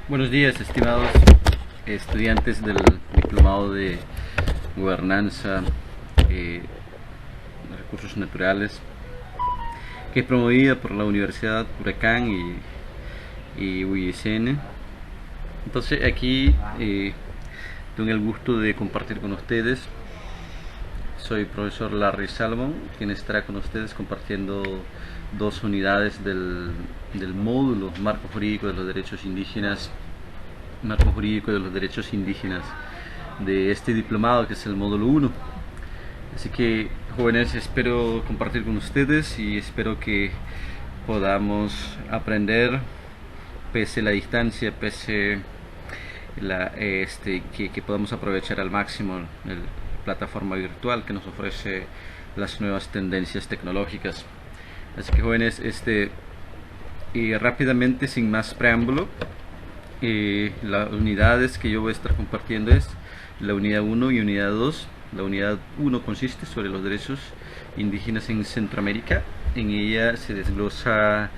Buenos días, estimados estudiantes del Diplomado de Gobernanza de Recursos Naturales, que es promovida por la Universidad Huracán y UISN. Entonces aquí tengo el gusto de compartir con ustedes. Soy el profesor Larry Salomon, quien estará con ustedes compartiendo dos unidades del módulo Marco Jurídico de los Derechos Indígenas, Marco Jurídico de los Derechos Indígenas de este diplomado, que es el módulo 1. Así que, jóvenes, espero compartir con ustedes y espero que podamos aprender pese la distancia, pese que podamos aprovechar al máximo la plataforma virtual que nos ofrece las nuevas tendencias tecnológicas. Así que, jóvenes, rápidamente, sin más preámbulo, las unidades que yo voy a estar compartiendo es la unidad 1 y unidad 2. La unidad 1 consiste sobre los derechos indígenas en Centroamérica. En ella se desglosa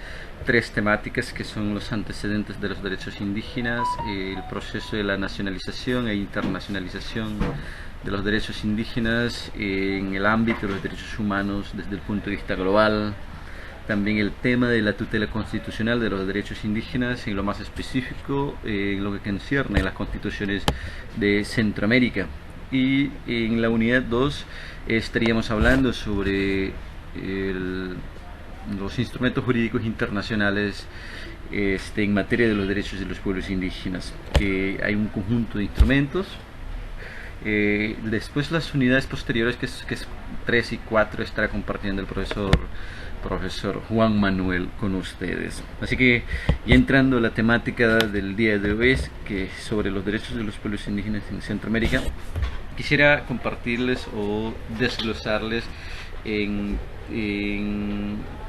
tres temáticas que son los antecedentes de los derechos indígenas, el proceso de la nacionalización e internacionalización de los derechos indígenas en el ámbito de los derechos humanos desde el punto de vista global. También el tema de la tutela constitucional de los derechos indígenas, en lo más específico, en lo que concierne a las constituciones de Centroamérica. Y en la unidad 2 estaríamos hablando sobre los instrumentos jurídicos internacionales en materia de los derechos de los pueblos indígenas, que hay un conjunto de instrumentos. Después las unidades posteriores, que es 3 y 4, estará compartiendo el profesor Juan Manuel con ustedes. Así que, ya entrando a la temática del día de hoy, que es sobre los derechos de los pueblos indígenas en Centroamérica, quisiera compartirles o desglosarles en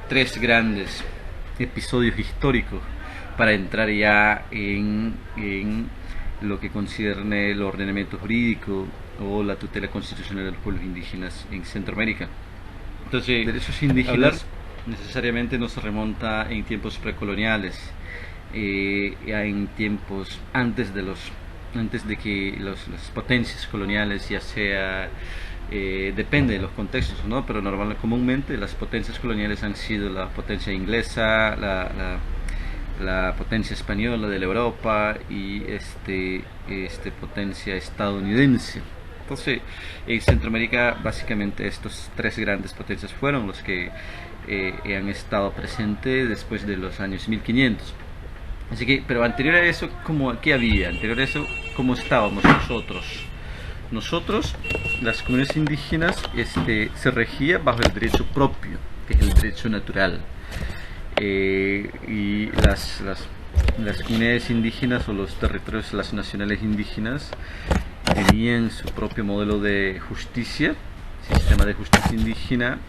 tres grandes episodios históricos para entrar ya en lo que concierne el ordenamiento jurídico o la tutela constitucional de los pueblos indígenas en Centroamérica. Entonces, derechos indígenas necesariamente no se remonta en tiempos precoloniales, en tiempos antes de que las potencias coloniales, ya sea depende de los contextos, ¿no? Pero comúnmente las potencias coloniales han sido la potencia inglesa, la potencia española de la Europa y potencia estadounidense. Entonces, en Centroamérica básicamente estos tres grandes potencias fueron los que han estado presentes después de los años 1500. Así que, pero anterior a eso, ¿qué había? Anterior a eso, ¿cómo estábamos nosotros? Nosotros, las comunidades indígenas, se regía bajo el derecho propio, que es el derecho natural. Y las comunidades indígenas o los territorios, las nacionales indígenas, tenían su propio modelo de justicia, sistema de justicia indígena,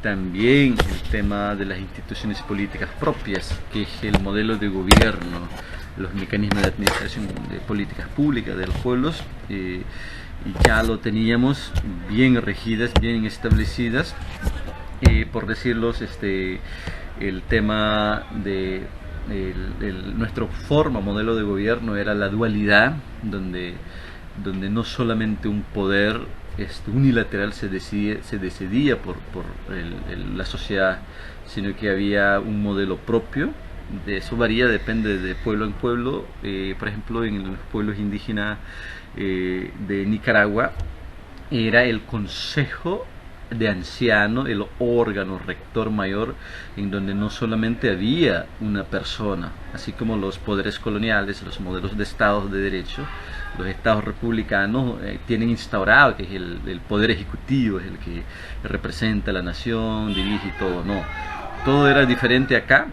también el tema de las instituciones políticas propias, que es el modelo de gobierno, los mecanismos de administración de políticas públicas de los pueblos, y ya lo teníamos bien regidas, bien establecidas. Por decirlos, el tema de nuestro modelo de gobierno era la dualidad, donde no solamente un poder unilateral se decidía por la sociedad, sino que había un modelo propio. De eso varía, depende de pueblo en pueblo. Por ejemplo, en los pueblos indígenas de Nicaragua era el Consejo de Ancianos, el órgano rector mayor, en donde no solamente había una persona, así como los poderes coloniales, los modelos de estados de derecho, los estados republicanos tienen instaurado que es el poder ejecutivo, es el que representa a la nación, dirige y todo. No, todo era diferente acá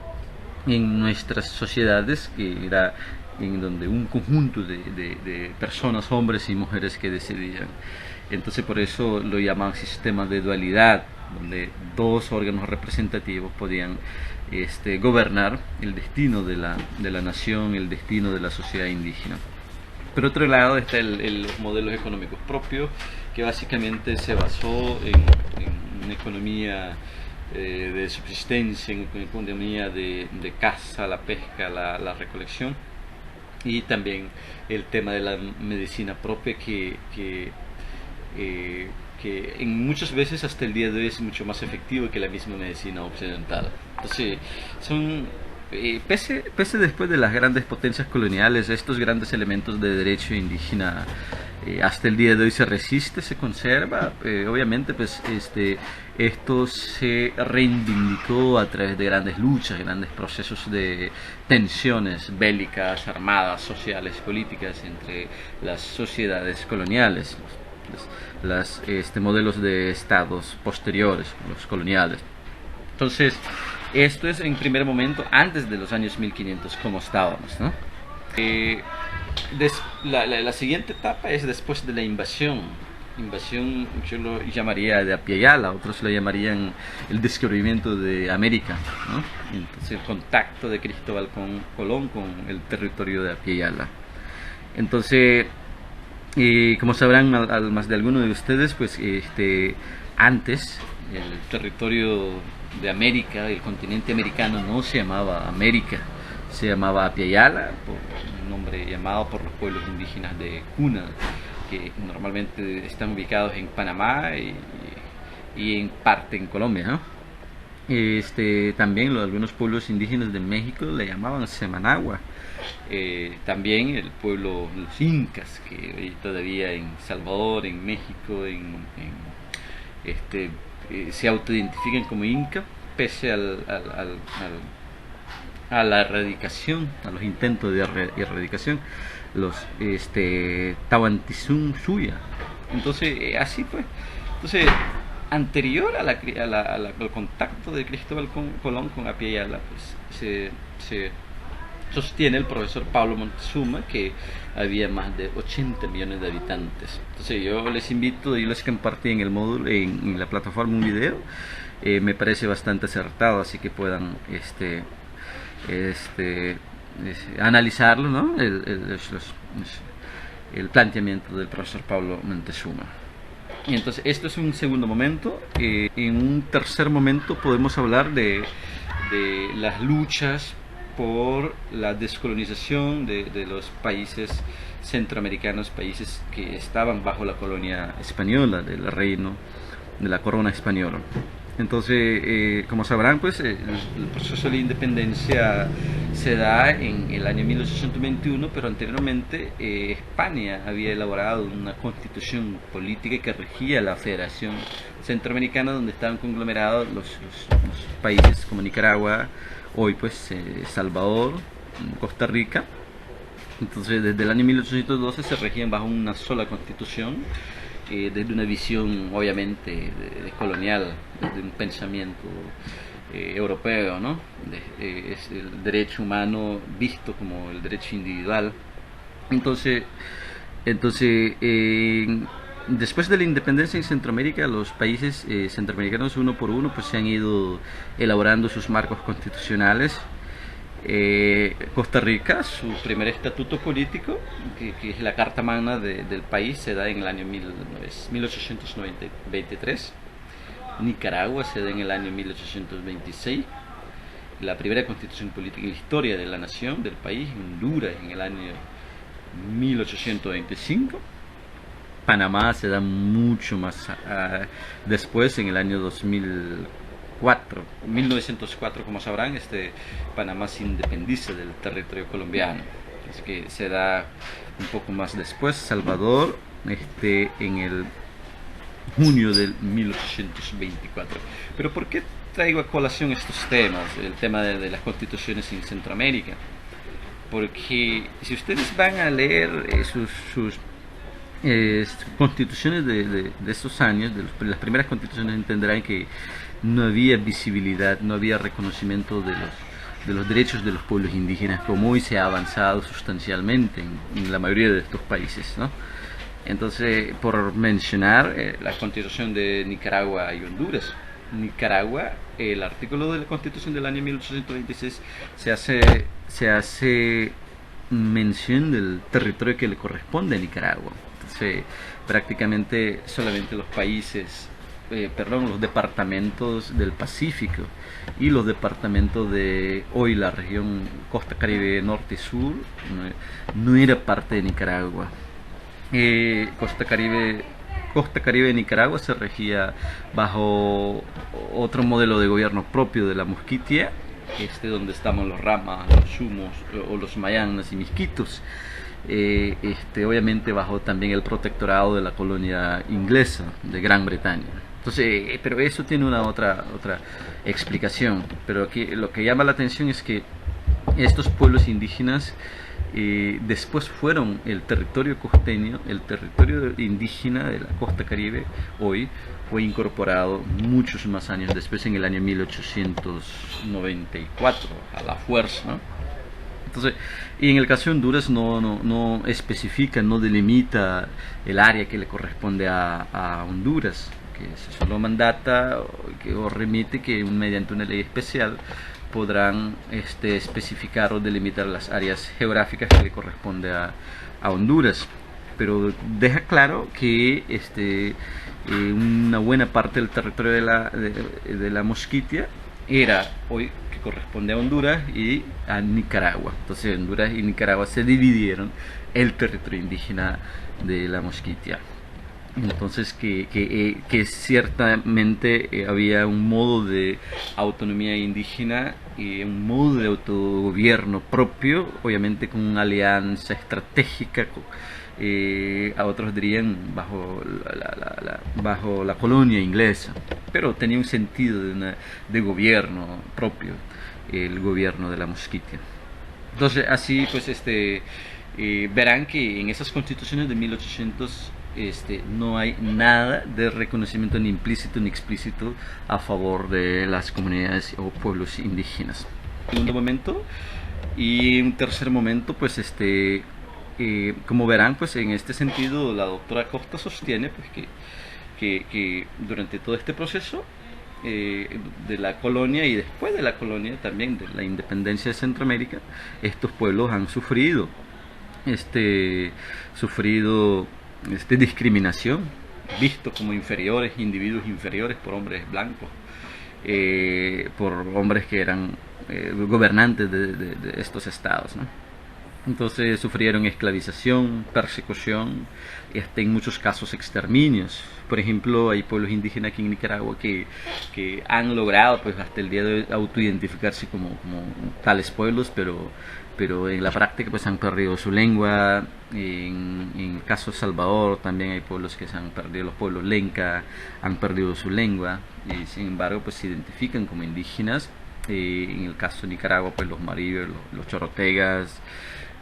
en nuestras sociedades, que era en donde un conjunto de personas, hombres y mujeres, que decidían. Entonces, por eso lo llaman sistema de dualidad, donde dos órganos representativos podían gobernar el destino de la nación, el destino de la sociedad indígena. Por otro lado está los modelos económicos propios, que básicamente se basó en una economía de subsistencia, en economía de caza, la pesca, la recolección, y también el tema de la medicina propia que en muchas veces hasta el día de hoy es mucho más efectivo que la misma medicina occidental. Entonces, son pese después de las grandes potencias coloniales, estos grandes elementos de derecho indígena hasta el día de hoy se resiste, se conserva. Obviamente, pues esto se reivindicó a través de grandes luchas, grandes procesos de tensiones bélicas, armadas, sociales, políticas entre las sociedades coloniales, los modelos de estados posteriores, los coloniales. Entonces, esto es en primer momento antes de los años 1500, como estábamos, ¿no? La siguiente etapa es después de la invasión. Invasión yo lo llamaría de Apiyala, otros lo llamarían el descubrimiento de América, ¿no? Entonces el contacto de Cristóbal Colón con el territorio de Apiyala. Entonces, como sabrán más de alguno de ustedes, pues antes el territorio de América, el continente americano, no se llamaba América, se llamaba Apiyala, por un nombre llamado por los pueblos indígenas de Cuna, que normalmente están ubicados en Panamá y en parte en Colombia, ¿no? También algunos pueblos indígenas de México le llamaban Semanagua. También el pueblo, los incas, que hoy todavía en Salvador, en México, se autoidentifican como inca, pese a la erradicación, a los intentos de erradicación, los Tahuantinsuyo Suya. Entonces, así fue. Entonces, anterior al contacto de Cristóbal Colón con Apiyala, pues se sostiene el profesor Pablo Montezuma que había más de 80 millones de habitantes. Entonces yo les compartí en el módulo, en la plataforma, un video. Me parece bastante acertado, así que puedan analizarlo, ¿no? El planteamiento del profesor Pablo Montezuma. Y entonces esto es un segundo momento. En un tercer momento podemos hablar de las luchas por la descolonización de los países centroamericanos, países que estaban bajo la colonia española, del reino de la corona española. Entonces, como sabrán, pues el proceso de la independencia se da en el año 1821, pero anteriormente España había elaborado una constitución política que regía la Federación Centroamericana, donde estaban conglomerados los países como Nicaragua, hoy pues Salvador, Costa Rica. Entonces desde el año 1812 se regían bajo una sola constitución, desde una visión obviamente colonial, desde un pensamiento europeo, ¿no? Es el derecho humano visto como el derecho individual. Entonces después de la independencia en Centroamérica, los países centroamericanos uno por uno pues se han ido elaborando sus marcos constitucionales. Costa Rica, su primer estatuto político, que es la Carta Magna del país, se da en el año 1823. Nicaragua se da en el año 1826. La primera constitución política en la historia de la nación, del país, Honduras, en el año 1825. Panamá se da mucho más después, en el año 1904, como sabrán, Panamá se independiza del territorio colombiano. Es que se da un poco más después. Salvador, en el junio del 1824. Pero ¿por qué traigo a colación estos temas? El tema de las constituciones en Centroamérica. Porque si ustedes van a leer sus constituciones de estos años, las primeras constituciones, entenderán que no había visibilidad, no había reconocimiento de los derechos de los pueblos indígenas, como hoy se ha avanzado sustancialmente en la mayoría de estos países, ¿no? Entonces, por mencionar la constitución de Nicaragua y Honduras. Nicaragua, el artículo de la constitución del año 1826 se hace mención del territorio que le corresponde a Nicaragua. Entonces, prácticamente solamente los países los departamentos del Pacífico y los departamentos de hoy la región Costa Caribe Norte y Sur no era parte de Nicaragua. Costa Caribe de Nicaragua se regía bajo otro modelo de gobierno propio de la Mosquitia, donde estamos los Ramas, los Chumos o los Mayanas y Misquitos, obviamente bajo también el protectorado de la colonia inglesa de Gran Bretaña. Entonces, pero eso tiene una otra explicación. Pero aquí lo que llama la atención es que estos pueblos indígenas después fueron el territorio costeño, el territorio indígena de la costa caribe, hoy fue incorporado muchos más años después, en el año 1894, a la fuerza, ¿no? Entonces, y en el caso de Honduras no especifica, no delimita el área que le corresponde a Honduras, que se solo mandata o remite que mediante una ley especial podrán especificar o delimitar las áreas geográficas que le corresponde a Honduras, pero deja claro que una buena parte del territorio de la Mosquitia era hoy que corresponde a Honduras y a Nicaragua. Entonces Honduras y Nicaragua se dividieron el territorio indígena de la Mosquitia. Entonces que ciertamente había un modo de autonomía indígena y un modo de autogobierno propio, obviamente con una alianza estratégica, a otros dirían bajo la colonia inglesa, pero tenía un sentido de gobierno propio, el gobierno de la Mosquitia. Entonces así pues verán que en esas constituciones de 1800 no hay nada de reconocimiento ni implícito ni explícito a favor de las comunidades o pueblos indígenas. Segundo momento, y un tercer momento, pues como verán, pues en este sentido la doctora Costa sostiene pues que durante todo este proceso de la colonia y después de la colonia también de la independencia de Centroamérica, estos pueblos han sufrido discriminación, visto como inferiores, individuos inferiores por hombres blancos, por hombres que eran gobernantes de estos estados, ¿no? Entonces sufrieron esclavización, persecución y hasta en muchos casos exterminios. Por ejemplo, hay pueblos indígenas aquí en Nicaragua que han logrado pues hasta el día de hoy autoidentificarse como tales pueblos, pero en la práctica pues han perdido su lengua. En el caso de Salvador también hay pueblos que se han perdido, los pueblos lenca han perdido su lengua y sin embargo pues se identifican como indígenas. En el caso de Nicaragua pues los maribes, los chorotegas,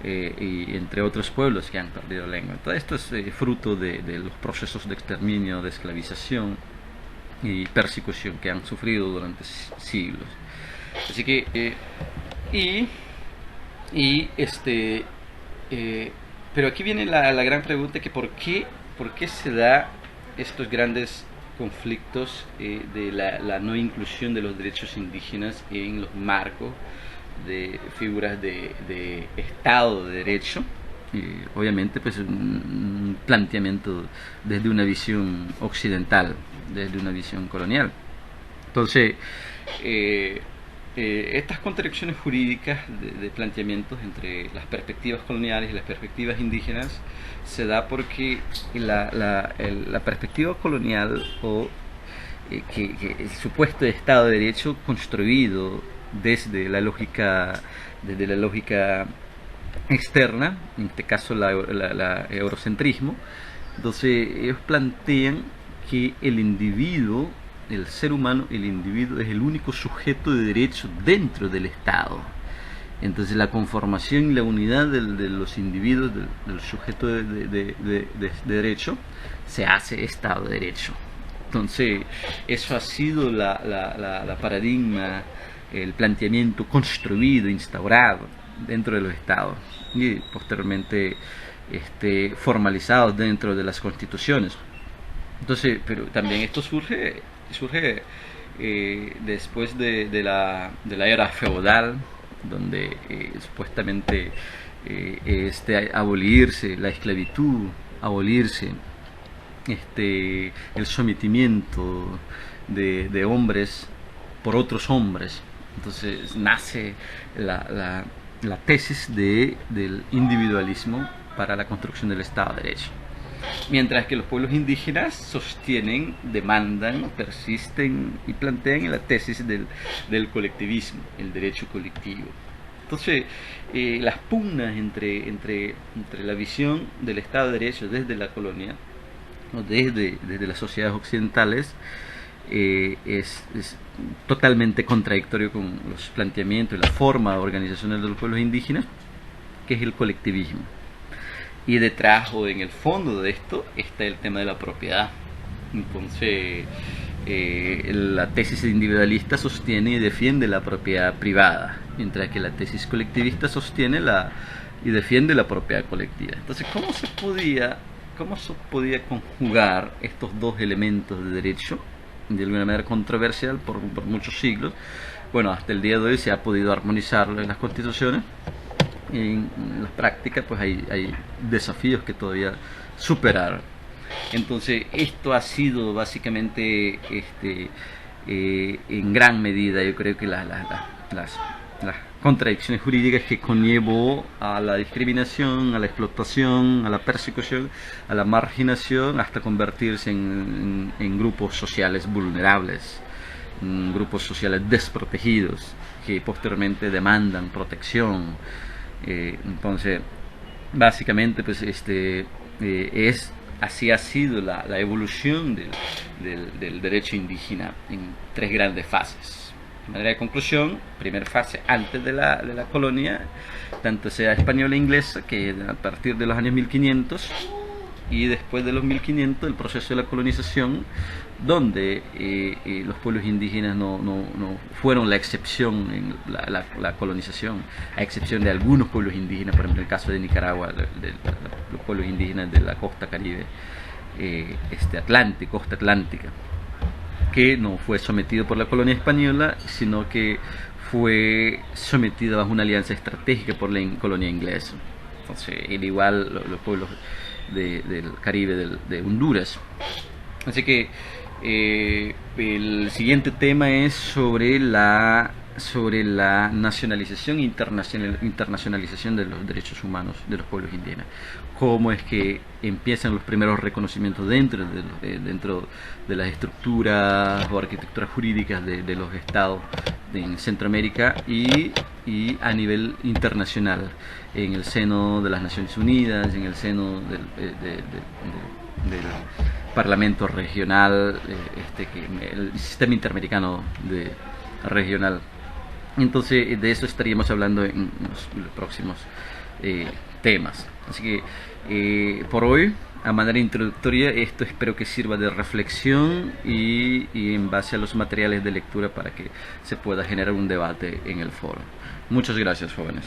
y entre otros pueblos que han perdido lengua. Todo esto es fruto de los procesos de exterminio, de esclavización y persecución que han sufrido durante siglos. Así que pero aquí viene la gran pregunta, que ¿por qué se da estos grandes conflictos de la no inclusión de los derechos indígenas en los marcos de figuras de Estado de Derecho? Obviamente pues un planteamiento desde una visión occidental, desde una visión colonial. Entonces estas contradicciones jurídicas de planteamientos entre las perspectivas coloniales y las perspectivas indígenas se da porque la perspectiva colonial o que el supuesto Estado de Derecho construido desde la lógica externa, en este caso la eurocentrismo. Entonces ellos plantean que el individuo, el ser humano, el individuo es el único sujeto de derecho dentro del Estado. Entonces la conformación y la unidad de los individuos, del sujeto de derecho, se hace Estado de Derecho. Entonces eso ha sido la paradigma, el planteamiento construido, instaurado dentro de los estados y posteriormente formalizado dentro de las constituciones. Entonces, pero también esto surge después de la era feudal, donde supuestamente abolirse la esclavitud, abolirse el sometimiento de hombres por otros hombres. Entonces nace la tesis del individualismo para la construcción del Estado de Derecho. Mientras que los pueblos indígenas sostienen, demandan, persisten y plantean la tesis del colectivismo, el derecho colectivo. Entonces, las pugnas entre la visión del Estado de Derecho desde la colonia, o desde las sociedades occidentales, es totalmente contradictorio con los planteamientos y la forma de organización de los pueblos indígenas, que es el colectivismo. Y detrás o en el fondo de esto está el tema de la propiedad. Entonces, la tesis individualista sostiene y defiende la propiedad privada, mientras que la tesis colectivista sostiene y defiende la propiedad colectiva. Entonces, ¿cómo se podía conjugar estos dos elementos de derecho de alguna manera controversial por muchos siglos? Bueno, hasta el día de hoy se ha podido armonizarlo en las constituciones. En la práctica pues hay desafíos que todavía superar. Entonces esto ha sido básicamente en gran medida, yo creo que las contradicciones jurídicas que conllevó a la discriminación, a la explotación, a la persecución, a la marginación, hasta convertirse en grupos sociales vulnerables, en grupos sociales desprotegidos que posteriormente demandan protección. Entonces, básicamente, pues así ha sido la evolución del derecho indígena en tres grandes fases. De manera de conclusión, primera fase antes de la colonia, tanto sea española e inglesa, que a partir de los años 1500, y después de los 1500 el proceso de la colonización, donde los pueblos indígenas no fueron la excepción en la colonización, a excepción de algunos pueblos indígenas, por ejemplo el caso de Nicaragua, los pueblos indígenas de la costa caribe, costa atlántica, que no fue sometido por la colonia española, sino que fue sometido bajo una alianza estratégica por la colonia inglesa. Entonces, al igual los pueblos del Caribe, de Honduras. Así que el siguiente tema es sobre la nacionalización e internacionalización de los derechos humanos de los pueblos indígenas. Cómo es que empiezan los primeros reconocimientos dentro de las estructuras o arquitecturas jurídicas de los estados en Centroamérica y a nivel internacional, en el seno de las Naciones Unidas, en el seno del Parlamento regional, el sistema interamericano regional. Entonces, de eso estaríamos hablando en los próximos temas. Así que por hoy, a manera introductoria, esto espero que sirva de reflexión y en base a los materiales de lectura para que se pueda generar un debate en el foro. Muchas gracias, jóvenes.